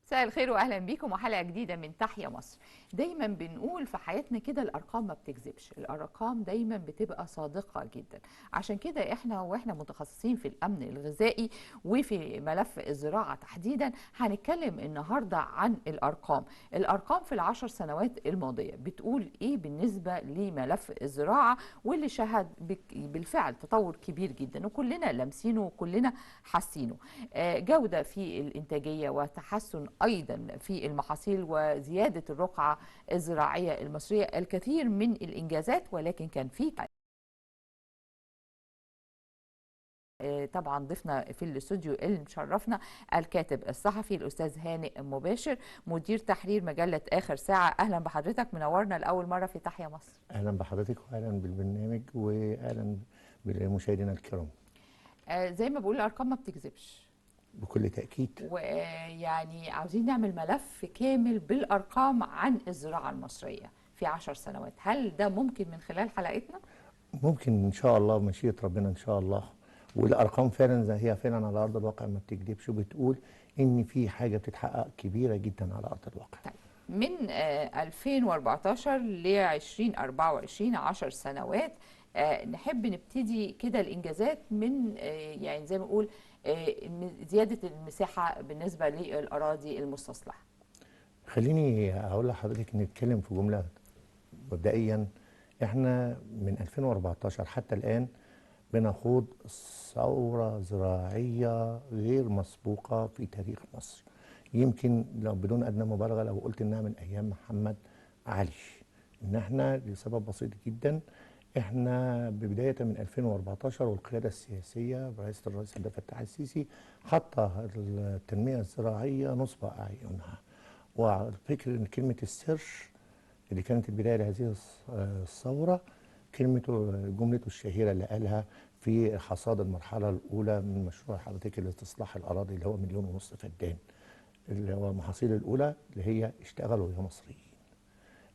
مساء الخير واهلا بيكم وحلقه جديده من تحيا مصر. دايما بنقول في حياتنا كده الارقام ما بتكذبش، الارقام دايما بتبقى صادقه جدا. عشان كده واحنا متخصصين في الامن الغذائي وفي ملف الزراعه تحديدا هنتكلم النهارده عن الارقام في العشر سنوات الماضيه بتقول ايه بالنسبه لملف الزراعه، واللي شهد بالفعل تطور كبير جدا وكلنا لامسينه وكلنا حاسينه. جوده في الانتاجيه وتحسن أيضا في المحاصيل وزيادة الرقعة الزراعية المصرية، الكثير من الإنجازات. ولكن كان في طبعا ضيفنا في الاستوديو اللي مشرفنا الكاتب الصحفي الأستاذ هانئ مباشر، مدير تحرير مجلة آخر ساعة. أهلا بحضرتك، منورنا لأول مرة في تحيا مصر. اهلا بحضرتك واهلا بالبرنامج واهلا بمشاهدينا الكرام. زي ما بقول الأرقام ما بتكذبش، بكل تاكيد. ويعني عاوزين نعمل ملف كامل بالأرقام عن الزراعة المصرية في 10 سنوات. هل ده ممكن من خلال حلقتنا؟ ممكن ان شاء الله بمشيئه ربنا ان شاء الله. والارقام فعلا زي هي فعلا على ارض الواقع ما بتكذبش وبتقول ان في حاجه بتتحقق كبيره جدا على ارض الواقع. طيب، من 2014 ل 2024 10 سنوات. نحب نبتدي كده الإنجازات من يعني زي ما نقول زيادة المساحة بالنسبة للأراضي المستصلحة. خليني اقول لحضرتك نتكلم في جمله مبدئيا. احنا من 2014 حتى الان بنخوض ثورة زراعية غير مسبوقة في تاريخ مصر. يمكن لو بدون أدنى مبالغة لو قلت إنها من أيام محمد علي. إن إحنا لسبب بسيط جدا، إحنا ببداية من 2014 والقيادة السياسية برئاسة الرئيس عبد الفتاح السيسي حط التنمية الزراعية نصب أعينها. وفكر إن كلمة السر اللي كانت البداية لهذه الثورة جملته الشهيرة اللي قالها في حصاد المرحلة الأولى من مشروع حضرتك الاستصلاح الأراضي اللي هو 1.5 مليون فدان، اللي هو المحاصيل الأولى اللي هي اشتغلوا يا مصريين.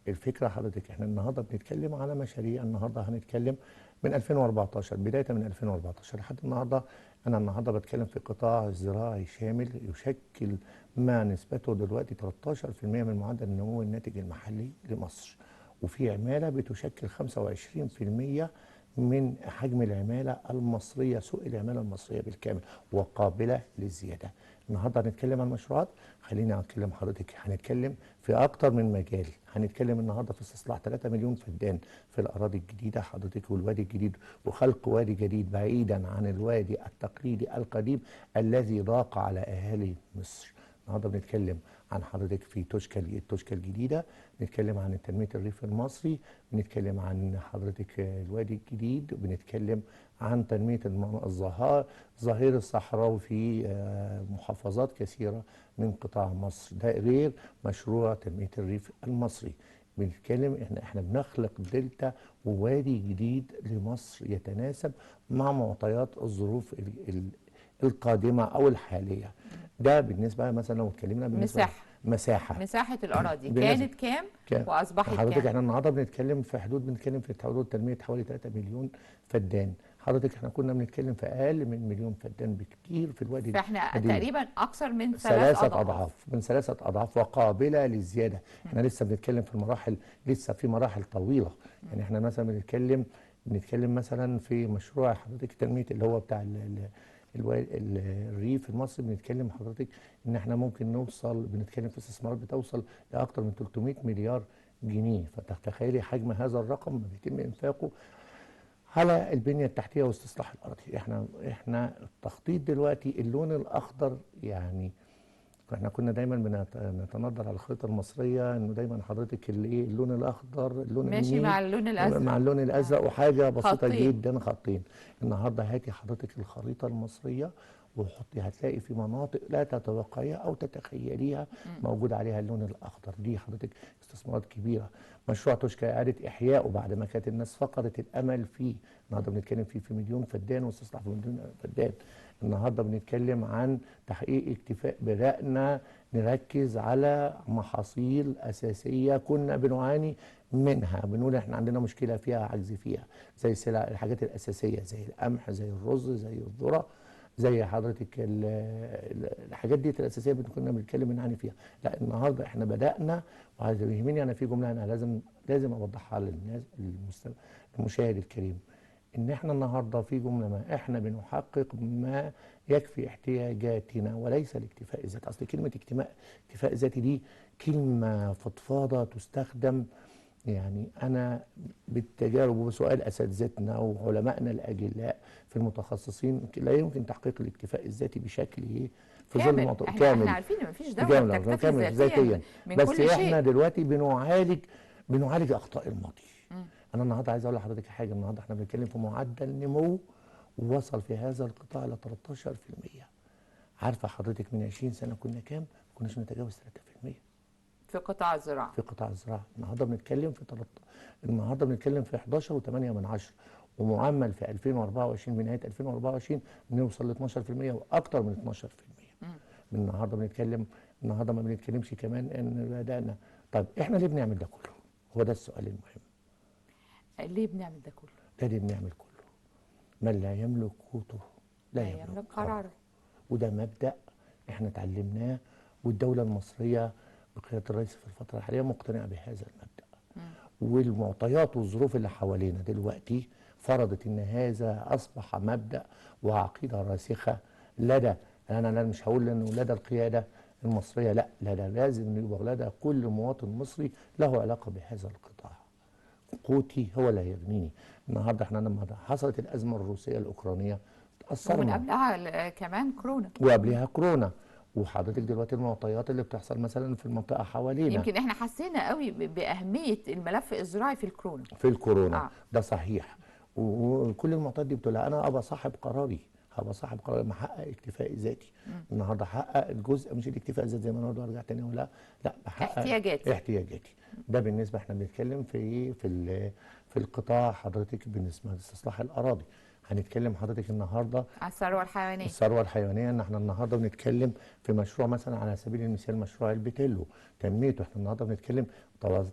الفكرة حضرتك احنا النهاردة بنتكلم على مشاريع، النهاردة هنتكلم من 2014 بداية من 2014 لحد النهاردة. أنا النهاردة بتكلم في قطاع زراعي شامل يشكل ما نسبته دلوقتي 13% من معدل النمو الناتج المحلي لمصر، وفي عمالة بتشكل 25% من حجم العمالة المصرية، سوق العمالة المصرية بالكامل وقابلة للزيادة. النهارده هنتكلم عن مشروعات. خليني أكلم حضرتك، هنتكلم في أكتر من مجال. هنتكلم النهارده في استصلاح 3 مليون فدان في الأراضي الجديدة حضرتك والوادي الجديد، وخلق وادي جديد بعيدا عن الوادي التقليدي القديم الذي ضاق على أهالي مصر. النهارده بنتكلم عن حضرتك في التوشكا الجديده، بنتكلم عن تنميه الريف المصري، بنتكلم عن حضرتك الوادي الجديد، بنتكلم عن تنميه الظهير الصحراوي في محافظات كثيره من قطاع مصر، ده غير مشروع تنميه الريف المصري. بنتكلم احنا بنخلق دلتا ووادي جديد لمصر يتناسب مع معطيات الظروف القادمه او الحاليه. ده بالنسبه مثلا لو اتكلمنا بالنسبه مساحة الأراضي بالنسبه كانت كام وأصبحت حضرتك كام؟ احنا النهارده بنتكلم في حدود تنميه حوالي 3 مليون فدان. حضرتك احنا كنا بنتكلم في اقل من مليون فدان بكتير في الوادي فاحنا القديم. تقريبا أكثر من 3 أضعاف، من 3 أضعاف وقابله للزياده. احنا لسه بنتكلم في المراحل، لسه في مراحل طويله. يعني احنا مثلا بنتكلم مثلا في مشروع حضرتك تنميه اللي هو بتاع الريف المصري. بنتكلم حضرتك ان احنا ممكن بنتكلم في استثمارات بتوصل لاكثر من 300 مليار جنيه. فتخيلي حجم هذا الرقم بيتم انفاقه على البنيه التحتيه واستصلاح الاراضي. احنا التخطيط دلوقتي اللون الاخضر. يعني احنا كنا دايما بنتنظر على الخريطه المصريه انه دايما حضرتك اللون الاخضر، اللون ماشي النيل مع اللون الأزرق، مع اللون الازرق وحاجه بسيطه خطين. جدا، خطين. النهارده هاتي حضرتك الخريطه المصريه وحطي، هتلاقي في مناطق لا تتوقعيها او تتخيليها موجود عليها اللون الاخضر. دي حضرتك استثمارات كبيره. مشروع توشكا اعاده احيائه بعد ما كانت الناس فقدت الامل فيه، النهارده بنتكلم فيه في مليون فدان واستصلاح في مليون فدان. النهارده بنتكلم عن تحقيق اكتفاء، بدأنا نركز على محاصيل أساسية كنا بنعاني منها، بنقول احنا عندنا مشكلة فيها، عجز فيها، زي الحاجات الأساسية زي القمح، زي الرز، زي الذرة. زي حضرتك الحاجات دي الاساسيه كنا بنتكلم بنعاني فيها. لا النهارده احنا بدانا، وعايز يهمني انا في جمله انا لازم اوضحها للناس، المشاهد الكريم، ان احنا النهارده في جمله ما احنا بنحقق ما يكفي احتياجاتنا وليس الاكتفاء الذاتي. اصل كلمه اكتفاء ذاتي دي كلمه فضفاضه تستخدم، يعني انا بالتجارب وسؤال اساتذتنا وعلمائنا الاجلاء في المتخصصين لا يمكن تحقيق الاكتفاء الذاتي بشكل ايه في ظل كامل. احنا كامل عارفين ان مفيش دوله بتكتفي ذاتيا من بس كل احنا شيء. دلوقتي بنعالج اخطاء الماضي. انا النهارده عايز اقول لحضرتك حاجه، النهارده احنا بنتكلم في معدل نمو وصل في هذا القطاع ل 13%. عارفه حضرتك من 20 سنه كنا كام؟ ما كناش نتجاوز 3% في قطاع الزراعه. في قطاع الزراعه. النهارده بنتكلم في النهارده بنتكلم في 11.8، ومعمل في 2024 بنهايه 2024 نوصل ل 12% واكثر من 12%. النهارده ما بنتكلمش كمان ان بدانا. طب احنا ليه بنعمل ده كله؟ هو ده السؤال المهم. ليه بنعمل ده كله؟ ده ليه بنعمل كله؟ من لا يملك قوته لا يملك يملك قراره. قراره. وده مبدأ احنا اتعلمناه، والدولة المصرية بقيادة الرئيس في الفترة الحالية مقتنعة بهذا المبدأ. والمعطيات والظروف اللي حوالينا دلوقتي فرضت ان هذا اصبح مبدأ وعقيدة راسخة لدى، انا مش هقول انه لدى القيادة المصرية، لا لازم يبقى لدى كل مواطن مصري له علاقة بهذا القطاع. قوتي هو اللي هيغنيني. النهارده احنا لما حصلت الازمه الروسيه الاوكرانيه ومن تاثرنا، قبلها كمان كورونا. وقبلها كورونا، وحضرتك دلوقتي المعطيات اللي بتحصل مثلا في المنطقه حوالينا. يمكن احنا حسينا قوي باهميه الملف الزراعي في الكورونا. ده صحيح. وكل المعطيات دي بتقول انا ابقى صاحب قراري، لما احقق اكتفاء ذاتي. النهارده احقق الجزء، مش الاكتفاء الذاتي زي ما انا برضه ارجع تاني ولا لا، بحقق احتياجاتي. ده بالنسبه احنا بنتكلم في ايه، في القطاع حضرتك بالنسبه لاستصلاح الاراضي. هنتكلم حضرتك النهارده على الثروه الحيوانيه ان احنا النهارده بنتكلم في مشروع مثلا على سبيل المثال مشروع البيتيلو تنميته. احنا النهارده بنتكلم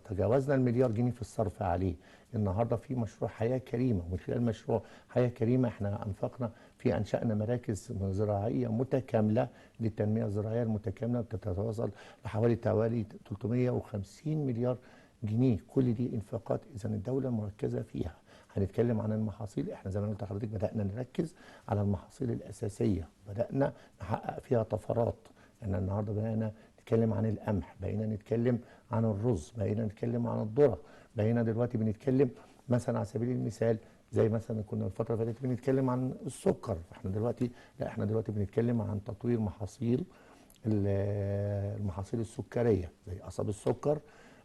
تجاوزنا المليار جنيه في الصرف عليه. النهارده في مشروع حياه كريمه، ومن خلال مشروع حياه كريمه احنا انفقنا في انشانا مراكز زراعيه متكامله للتنميه الزراعيه المتكامله بتتوصل لحوالي 350 مليار جنيه. كل دي انفاقات اذا الدوله مركزه فيها. هنتكلم عن المحاصيل، احنا زي ما قلت لحضرتك بدانا نركز على المحاصيل الاساسيه، بدانا نحقق فيها طفرات. احنا النهارده بقينا نتكلم عن القمح، بقينا نتكلم عن الرز، بقينا نتكلم عن الذره، بقينا دلوقتي بنتكلم مثلا على سبيل المثال زي مثلا كنا الفتره اللي فاتت بنتكلم عن السكر. احنا دلوقتي بنتكلم عن تطوير المحاصيل السكريه زي قصب السكر.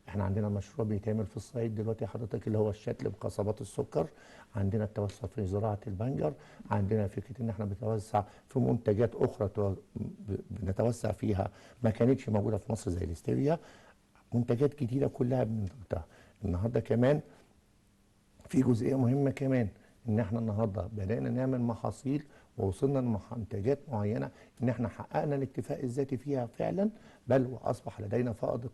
احنا عندنا مشروع بيتعمل في الصعيد دلوقتي حضرتك اللي هو الشتل بقصبات السكر. عندنا التوسع في زراعه البنجر. عندنا فكره ان احنا بنتوسع في منتجات اخرى بنتوسع فيها ما كانتش موجوده في مصر زي الاستيفيا. منتجات جديده كلها بننتجها. النهارده كمان في جزئيه مهمه كمان، ان احنا النهارده بدانا نعمل محاصيل ووصلنا لمنتجات معينه ان احنا حققنا الاكتفاء الذاتي فيها فعلا، بل واصبح لدينا فائض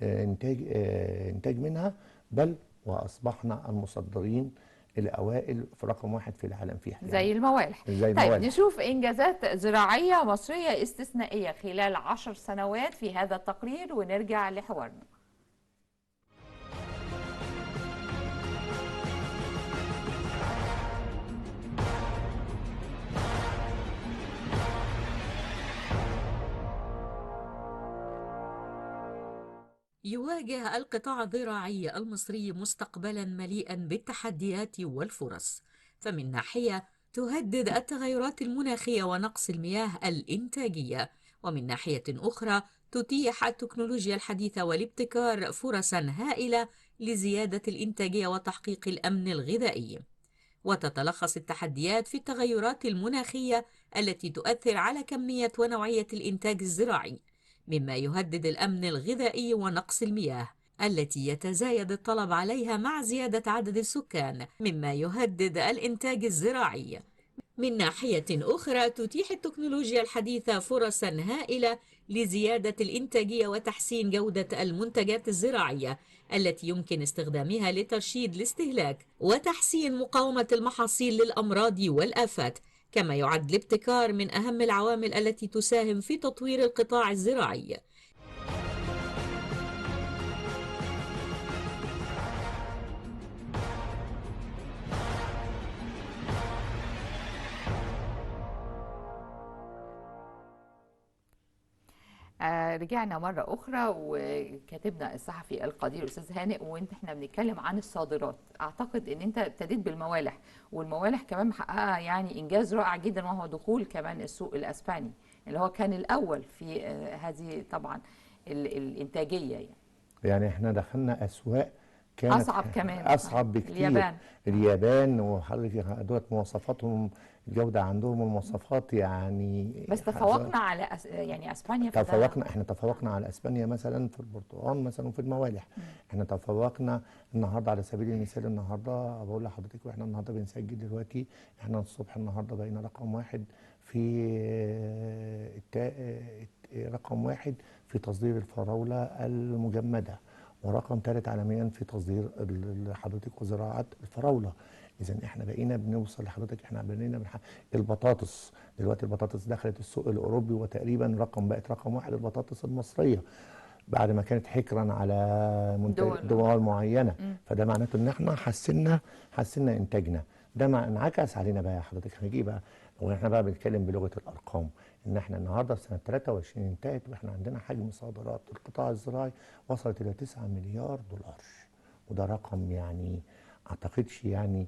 انتاج منها، بل واصبحنا المصدرين الاوائل في رقم 1 في العالم فيها. زي الموالح. طيب نشوف انجازات زراعيه مصريه استثنائيه خلال 10 سنوات في هذا التقرير ونرجع لحوارنا. يواجه القطاع الزراعي المصري مستقبلا مليئا بالتحديات والفرص. فمن ناحية تهدد التغيرات المناخية ونقص المياه الإنتاجية، ومن ناحية أخرى تتيح التكنولوجيا الحديثة والابتكار فرصا هائلة لزيادة الإنتاجية وتحقيق الأمن الغذائي. وتتلخص التحديات في التغيرات المناخية التي تؤثر على كمية ونوعية الإنتاج الزراعي، مما يهدد الأمن الغذائي ونقص المياه التي يتزايد الطلب عليها مع زيادة عدد السكان، مما يهدد الإنتاج الزراعي. من ناحية أخرى تتيح التكنولوجيا الحديثة فرصا هائلة لزيادة الإنتاجية وتحسين جودة المنتجات الزراعية التي يمكن استخدامها لترشيد الاستهلاك وتحسين مقاومة المحاصيل للأمراض والآفات، كما يعد الابتكار من أهم العوامل التي تساهم في تطوير القطاع الزراعي. رجعنا مرة أخرى، وكاتبنا الصحفي القدير أستاذ هانئ، احنا بنتكلم عن الصادرات. أعتقد إن أنت ابتديت بالموالح، والموالح كمان محققة يعني إنجاز رائع جدا، وهو دخول كمان السوق الأسباني اللي هو كان الأول في هذه طبعا الإنتاجية يعني. يعني احنا دخلنا أسواق كانت أصعب كمان، أصعب بكتير. اليابان. اليابان وحضرتك دوت مواصفاتهم، الجودة عندهم والمواصفات يعني بس تفوقنا على يعني أسبانيا في ده. احنا تفوقنا على اسبانيا مثلا في البرتقال مثلا وفي الموالح. احنا تفوقنا النهارده على سبيل المثال. النهارده بقول لحضرتك واحنا النهارده بنسجل دلوقتي، احنا الصبح النهارده بقينا رقم واحد في رقم واحد في تصدير الفراولة المجمدة، ورقم ثالث عالميا في تصدير حضرتك وزراعة الفراولة. اذا احنا بقينا بنوصل لحضرتك، احنا بقينا البطاطس دلوقتي، البطاطس دخلت السوق الاوروبي، وتقريبا بقت رقم واحد البطاطس المصريه بعد ما كانت حكرا على دول معينه. فده معناته ان احنا حسنا انتاجنا. ده ما انعكس علينا بقى يا حضرتك. هنيجي بقى واحنا بقى بنتكلم بلغه الارقام، ان احنا النهارده في سنه 23 انتهت واحنا عندنا حجم صادرات القطاع الزراعي وصلت الى 9 مليار دولار، وده رقم يعني اعتقدش يعني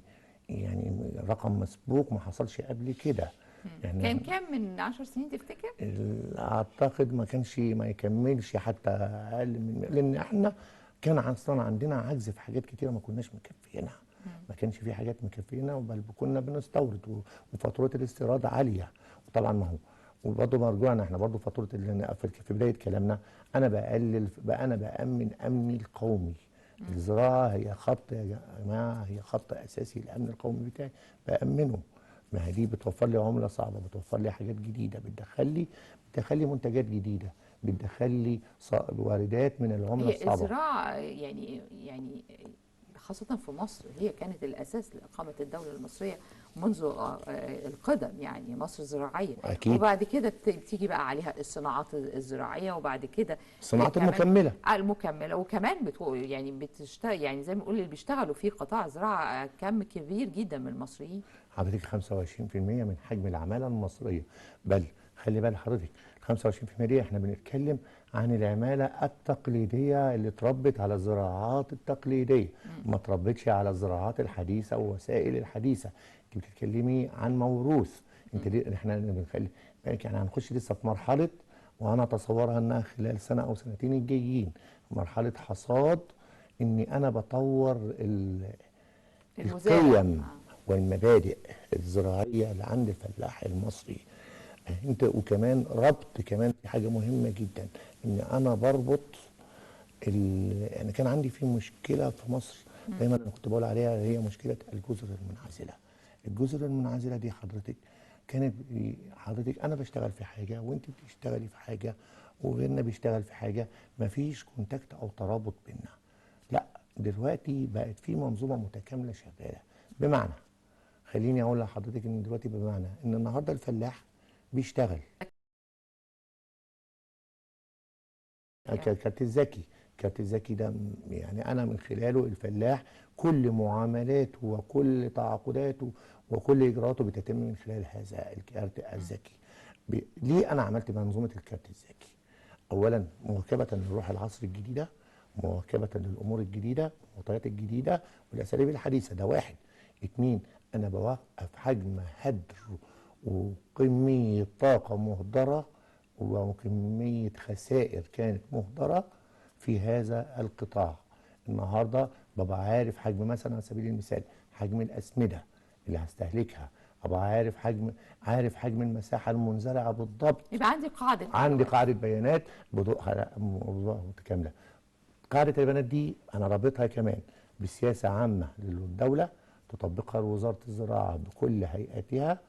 رقم مسبوق ما حصلش قبل كده. يعني كان كام من 10 سنين تفتكر؟ اعتقد ما يكملش حتى اقل من، لان احنا كان اصلا عندنا عجز في حاجات كتيره ما كناش مكفيينها. ما كانش في حاجات مكفينا، بل كنا بنستورد وفاتوره الاستيراد عاليه. وطبعا ما هو وبرضه مرجوعنا احنا برضه فاتوره في بدايه كلامنا انا بامن امني القومي. الزراعه هي خط يا جماعه، هي خط اساسي الامن القومي بتاعي، بامنه. ما هي دي بتوفر لي عمله صعبه، بتوفر لي حاجات جديده، بتدخل لي منتجات جديده، بتدخل لي واردات من العمله هي الصعبه. الزراعه يعني خاصة في مصر هي كانت الأساس لإقامة الدولة المصرية منذ القدم، يعني مصر زراعية. أكيد. وبعد كده بتيجي بقى عليها الصناعات الزراعية، وبعد كده الصناعات المكملة وكمان يعني يعني زي ما بنقول اللي بيشتغلوا في قطاع الزراعة كم كبير جدا من المصريين. حضرتك 25% من حجم العمالة المصرية، بل خلي بال حضرتك 25% دي احنا بنتكلم عن العمالة التقليدية اللي اتربت على الزراعات التقليدية، ما اتربتش على الزراعات الحديثة والوسائل الحديثة. انت بتتكلمي عن موروث. احنا بنخلي يعني هنخش لسه في مرحلة، وانا اتصورها انها خلال سنة او سنتين الجايين مرحلة حصاد، اني انا بطور القيم والمبادئ الزراعية اللي عند الفلاح المصري. انت وكمان ربط كمان في حاجة مهمة جدا، ان انا بربط انا كان عندي في مشكلة في مصر دايما انا كنت بقول عليها، هي مشكلة الجزر المنعزلة. الجزر المنعزلة دي حضرتك انا بشتغل في حاجة وانت بتشتغلي في حاجة وغيرنا بيشتغل في حاجة، مفيش كونتاكت او ترابط بيننا. لا، دلوقتي بقت في منظومة متكاملة شغالة. بمعنى، خليني اقول لحضرتك ان دلوقتي بمعنى ان النهارده الفلاح بيشتغل كارت الذكي ده يعني انا من خلاله الفلاح كل معاملاته وكل تعاقداته وكل اجراءاته بتتم من خلال هذا الكارت الذكي. ليه انا عملت منظومه الكارت الذكي؟ اولا مواكبه لروح العصر الجديده، مواكبه للامور الجديده والمعطيات الجديده والاساليب الحديثه. ده واحد. اتنين، انا بوقف حجم هدر وكميه طاقه مهدره وكميه خسائر كانت مهدره في هذا القطاع. النهارده ببقى عارف حجم، مثلا على سبيل المثال حجم الاسمده اللي هستهلكها، ابقى عارف حجم المساحه المنزرعه بالضبط. يبقى عندي قاعده بيانات متكامله. قاعده البيانات دي انا رابطها كمان بسياسه عامه للدوله تطبقها وزاره الزراعه بكل هيئاتها.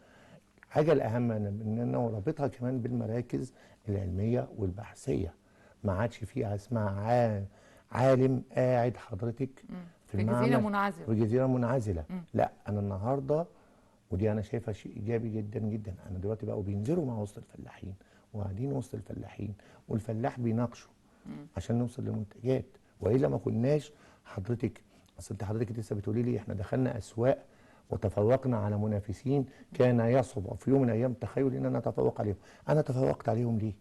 حاجه الاهم من انه رابطها كمان بالمراكز العلميه والبحثيه. ما عادش فيها اسمها عالم قاعد حضرتك في جزيره منعزله. لا، انا النهارده ودي انا شايفها شيء ايجابي جدا جدا. انا دلوقتي بقوا بينزلوا مع وسط الفلاحين وقاعدين وسط الفلاحين والفلاح بيناقشوا عشان نوصل لمنتجات، والا ما كناش. حضرتك اصل انت حضرتك لسه بتقولي لي احنا دخلنا اسواق وتفوقنا على منافسين كان يصعب في يوم من الايام تخيل ان انا اتفوق عليهم. انا تفوقت عليهم ليه؟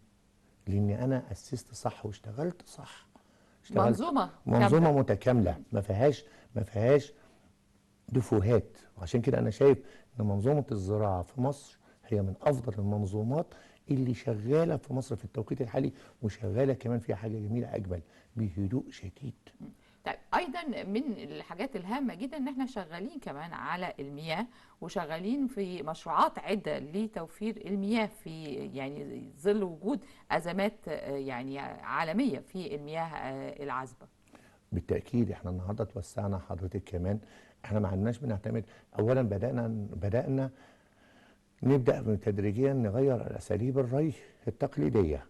لاني انا اسست صح واشتغلت صح. اشتغلت منظومة منظومه كاملة. متكامله ما فيهاش دفوهات. وعشان كده انا شايف ان منظومه الزراعه في مصر هي من افضل المنظومات اللي شغاله في مصر في التوقيت الحالي، وشغاله كمان فيها حاجه جميله اجمل بهدوء شديد. طيب ايضا من الحاجات الهامه جدا ان احنا شغالين كمان على المياه، وشغالين في مشروعات عده لتوفير المياه في يعني ظل وجود ازمات يعني عالميه في المياه العذبه. بالتاكيد احنا النهارده توسعنا حضرتك كمان. احنا ما عندناش بنعتمد. اولا بدانا نبدا تدريجيا نغير اساليب الري التقليديه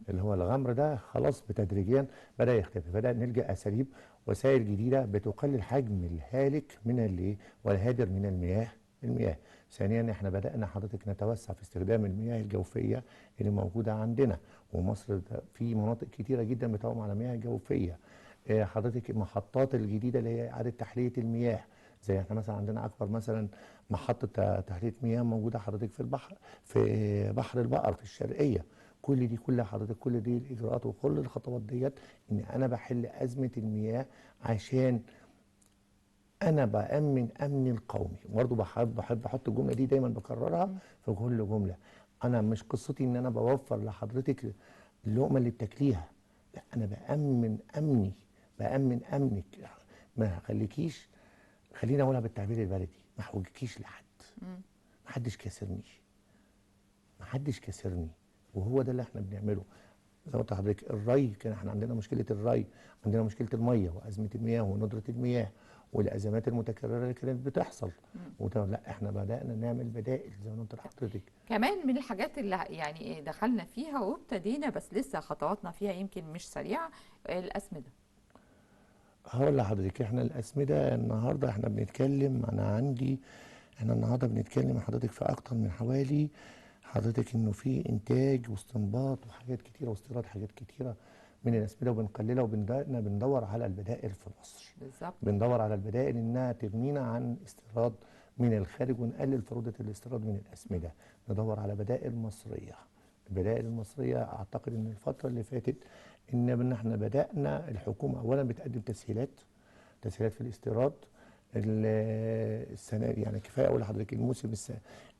اللي هو الغمر ده خلاص بتدريجيا بدا يختفي. بدا نلجا اساليب وسائل جديده بتقلل حجم الهالك من والهادر من المياه. ثانيا احنا بدانا حضرتك نتوسع في استخدام المياه الجوفيه اللي موجوده عندنا، ومصر في مناطق كتيره جدا بتقوم على مياه جوفيه. حضرتك المحطات الجديده اللي هي اعاده تحليه المياه، زي احنا مثلا عندنا اكبر مثلا محطه تحليه مياه موجوده حضرتك في بحر البقر في الشرقيه. كل حضرتك كل دي الاجراءات وكل الخطوات ديت ان انا بحل ازمه المياه، عشان انا بامن امني القومي. برضه بحب احط الجمله دي دايما بكررها في كل جمله. انا مش قصتي ان انا بوفر لحضرتك اللقمه اللي بتاكليها، لا انا بامن امنك. ما خليكيش، خليني اقولها بالتعبير البلدي، ما حوجكيش لحد. محدش كاسرني. وهو ده اللي احنا بنعمله. زي ما قلت لحضرتك الري، كان احنا عندنا مشكله الري، عندنا مشكله الميه وازمه المياه وندره المياه والازمات المتكرره اللي كانت بتحصل. لا احنا بدانا نعمل بدائل زي ما قلت لحضرتك. كمان من الحاجات اللي يعني دخلنا فيها وابتدينا بس لسه خطواتنا فيها يمكن مش سريعه، الاسمده. هقول لحضرتك احنا الاسمده النهارده احنا بنتكلم، احنا النهارده بنتكلم حضرتك في اكتر من حوالي حضرتك انه في انتاج واستنباط وحاجات كتيره واستيراد حاجات كتيره من الاسمده، وبنقللها وبندور على البدائل في مصر. بالظبط. بندور على البدائل انها تغنينا عن استيراد من الخارج ونقلل فروضه الاستيراد من الاسمده. ندور على بدائل مصريه. البدائل المصريه اعتقد ان الفتره اللي فاتت ان احنا بدانا الحكومه اولا بتقدم تسهيلات في الاستيراد. السنه دي يعني كفايه اقول لحضرتك الموسم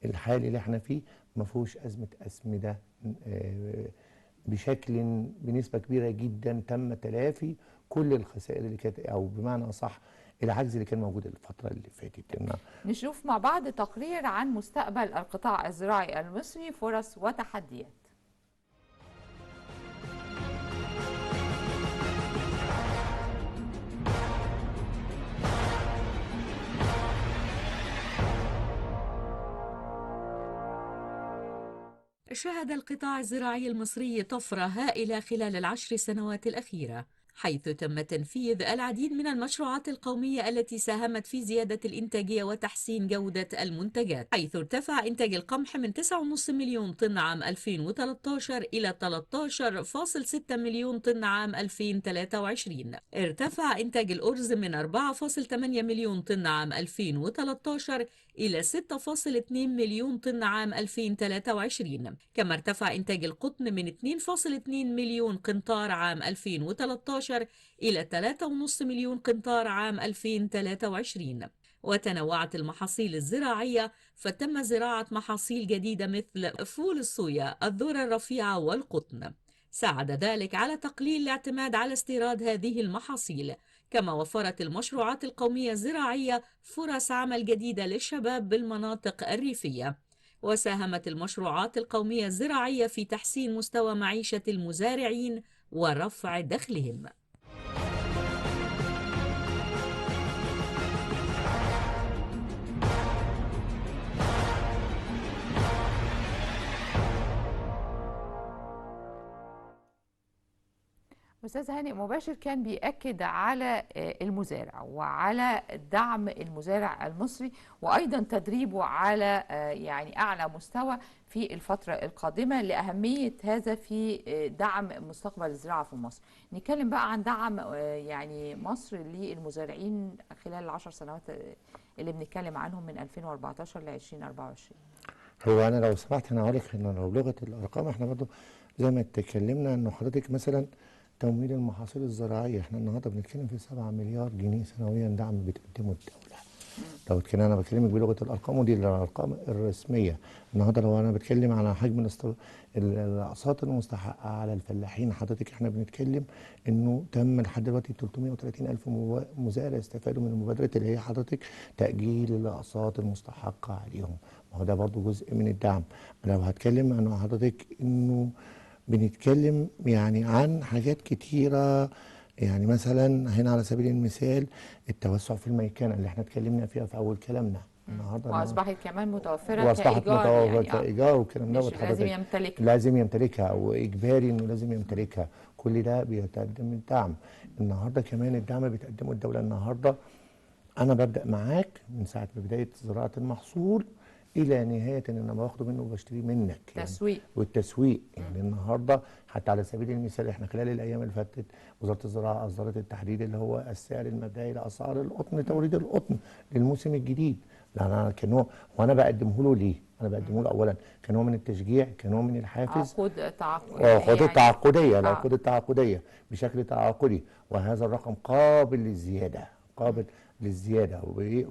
الحالي اللي احنا فيه ما فيهوش ازمه اسمده بنسبه كبيره جدا. تم تلافي كل الخسائر اللي كانت، او بمعنى اصح العجز اللي كان موجود الفتره اللي فاتت. نشوف مع بعض تقرير عن مستقبل القطاع الزراعي المصري، فرص وتحديات. شهد القطاع الزراعي المصري طفرة هائلة خلال ال10 سنوات الأخيرة، حيث تم تنفيذ العديد من المشروعات القومية التي ساهمت في زيادة الإنتاجية وتحسين جودة المنتجات، حيث ارتفع إنتاج القمح من 9.5 مليون طن عام 2013 إلى 13.6 مليون طن عام 2023. ارتفع إنتاج الأرز من 4.8 مليون طن عام 2013 إلى 6.2 مليون طن عام 2023. كما ارتفع إنتاج القطن من 2.2 مليون قنطار عام 2013 إلى 3.5 مليون قنطار عام 2023. وتنوعت المحاصيل الزراعية، فتم زراعة محاصيل جديدة مثل فول الصويا، الذرة الرفيعة والقطن. ساعد ذلك على تقليل الاعتماد على استيراد هذه المحاصيل. كما وفرت المشروعات القومية الزراعية فرص عمل جديدة للشباب بالمناطق الريفية. وساهمت المشروعات القومية الزراعية في تحسين مستوى معيشة المزارعين ورفع دخلهم. أستاذ هانئ مباشر كان بيأكد على المزارع وعلى دعم المزارع المصري وأيضا تدريبه على يعني أعلى مستوى في الفترة القادمة لأهمية هذا في دعم مستقبل الزراعة في مصر. نتكلم بقى عن دعم يعني مصر للمزارعين خلال العشر سنوات اللي بنتكلم عنهم من 2014 ل 2024. هو انا لو سمحت انا هقول لك ان لو لغه الارقام احنا برضو زي ما اتكلمنا انه حضرتك مثلا تمويل المحاصيل الزراعيه احنا النهارده بنتكلم في 7 مليار جنيه سنويا دعم بتقدمه الدوله. لو اتكلم انا بكلمك بلغه الارقام ودي الارقام الرسميه. النهارده لو انا بتكلم على حجم الاقساط المستحقه على الفلاحين حضرتك احنا بنتكلم انه تم لحد دلوقتي 330 الف مزارع استفادوا من المبادرات اللي هي حضرتك تاجيل الاقساط المستحقه عليهم. ما هو ده برضو جزء من الدعم. لو هتكلم عن حضرتك انه بنتكلم يعني عن حاجات كتيره. يعني مثلا هنا على سبيل المثال التوسع في الميكنه اللي احنا اتكلمنا فيها في اول كلامنا النهارده وأصبحت كمان متوفرة واصبحت كإيجار متوفره يعني كايجار والكلام مش دوت لازم حضرتك يمتلكها. لازم يمتلكها واجباري انه لازم يمتلكها. كل ده بيتقدم الدعم. النهارده كمان الدعم بتقدمه الدوله النهارده. انا ببدا معاك من ساعه بدايه زراعه المحصول الى نهايه ان انا باخده منه وبشتريه منك يعني. تسويق. والتسويق يعني النهارده حتى على سبيل المثال احنا خلال الايام اللي فاتت وزاره الزراعه اصدرت التحديد اللي هو السعر المبدئي لاسعار القطن توريد القطن للموسم الجديد. لان انا كنوع وانا بقدمه له ليه؟ انا بقدمه له اولا كنوع من التشجيع كنوع من الحافز. عقود العقود يعني التعاقديه العقود التعاقديه بشكل تعاقدي وهذا الرقم قابل للزياده قابل للزياده وايه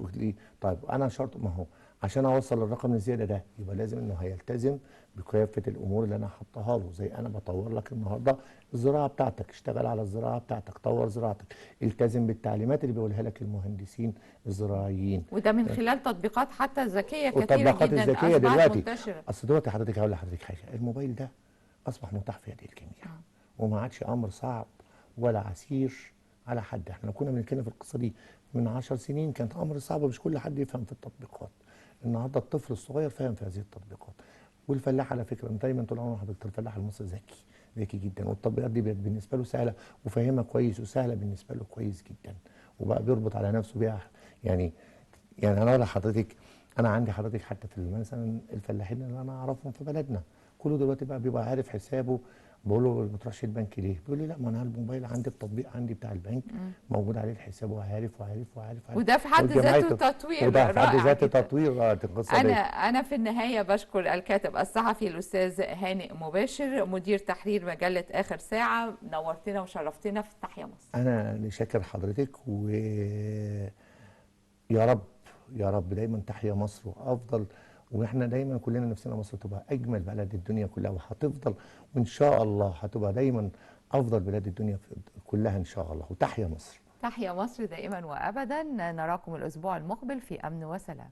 طيب انا شرط ما هو عشان اوصل للرقم الزياده ده يبقى لازم انه هيلتزم بكافه الامور اللي انا حطها له. زي انا بطور لك النهارده الزراعه بتاعتك اشتغل على الزراعه بتاعتك طور زراعتك التزم بالتعليمات اللي بيقولها لك المهندسين الزراعيين. وده من خلال تطبيقات حتى ذكية كتيرة والتطبيقات جدا الذكيه أصبحت دلوقتي منتشرة. اصل دلوقتي حضرتك هقول لحضرتك حاجه الموبايل ده اصبح متاح في يد الجميع وما عادش امر صعب ولا عسير على حد. احنا لو كنا بنتكلم في القصه دي من 10 سنين كانت امر صعب مش كل حد يفهم في التطبيقات. النهارده الطفل الصغير فاهم في هذه التطبيقات. والفلاح على فكره دايما طول عمره حضرتك الفلاح المصري ذكي جدا والتطبيقات دي بالنسبه له سهله وفاهمها كويس وسهله بالنسبه له كويس جدا وبقى بيربط على نفسه بيها يعني. يعني انا اقول لحضرتك انا عندي حضرتك حتى في مثلا الفلاحين اللي انا اعرفهم في بلدنا كله دلوقتي بقى بيبقى عارف حسابه. بقول له ما بتروحش البنك ليه؟ بيقول لي لا ما انا الموبايل عندي التطبيق عندي بتاع البنك موجود عليه الحساب وعارف وعارف. وده في حد ذاته تطوير وده في حد رائع ذاته جدا. تطوير القصه دي. أنا في النهاية بشكر الكاتب الصحفي الأستاذ هانئ مباشر مدير تحرير مجلة آخر ساعة. نورتنا وشرفتنا في تحيا مصر. أنا اللي شاكر حضرتك ويا رب يا رب دايما تحيا مصر وأفضل. واحنا دايما كلنا نفسنا مصر تبقى أجمل بلد الدنيا كلها وهتفضل وإن شاء الله هتبقى دايما أفضل بلاد الدنيا كلها إن شاء الله. وتحيا مصر. تحيا مصر دائما وأبدا. نراكم الأسبوع المقبل في أمن وسلام.